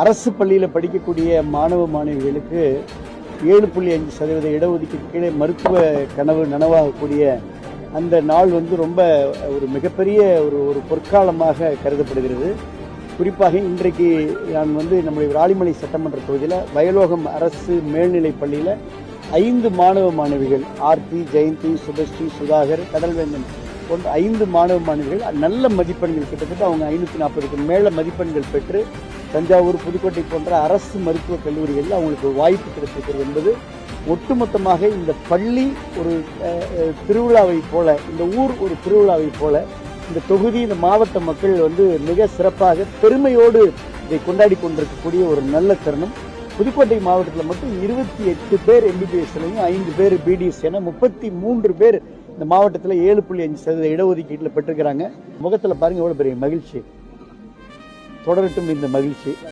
அரசு பள்ளியில் படிக்கக்கூடிய மாணவ மாணவிகளுக்கு 7.5% இடஒதுக்கீடு கீழே மருத்துவ கனவு நனவாகக்கூடிய அந்த நாள் ரொம்ப ஒரு மிகப்பெரிய ஒரு பொற்காலமாக கருதப்படுகிறது. குறிப்பாக இன்றைக்கு நான் நம்முடைய விராலிமலை சட்டமன்ற தொகுதியில் வயலோகம் அரசு மேல்நிலைப் பள்ளியில் 5 மாணவ மாணவிகள் ஆர்த்தி, ஜெயந்தி, சுபஸ்ரீ, சுதாகர், கடல்வேந்தன் போன்ற 5 மாணவ மாணவிகள் நல்ல மதிப்பெண்கள், கிட்டத்தட்ட அவங்க 540க்கு மேல மதிப்பெண்கள் பெற்று தஞ்சாவூர், புதுக்கோட்டை போன்ற அரசு மருத்துவக் கல்லூரிகளில் அவங்களுக்கு வாய்ப்பு கிடைத்திருக்கிறது என்பது ஒட்டுமொத்தமாக இந்த பள்ளி ஒரு திருவிழாவை போல, இந்த ஊர் ஒரு திருவிழாவை போல இந்த தொகுதி, இந்த மாவட்ட மக்கள் மிக சிறப்பாக பெருமையோடு இதை கொண்டாடி கொண்டிருக்கக்கூடிய ஒரு நல்ல தருணம். புதுக்கோட்டை மாவட்டத்தில் மட்டும் 28 பேர் MBBSலையும் 5 பேர் BDS என 33 பேர் இந்த மாவட்டத்தில் 7.5% இடஒதுக்கீட்டில் பெற்றிருக்கிறாங்க. முகத்தில் பாருங்க எவ்வளவு பெரிய மகிழ்ச்சி. தொடரட்டும் இந்த மகிழ்ச்சி.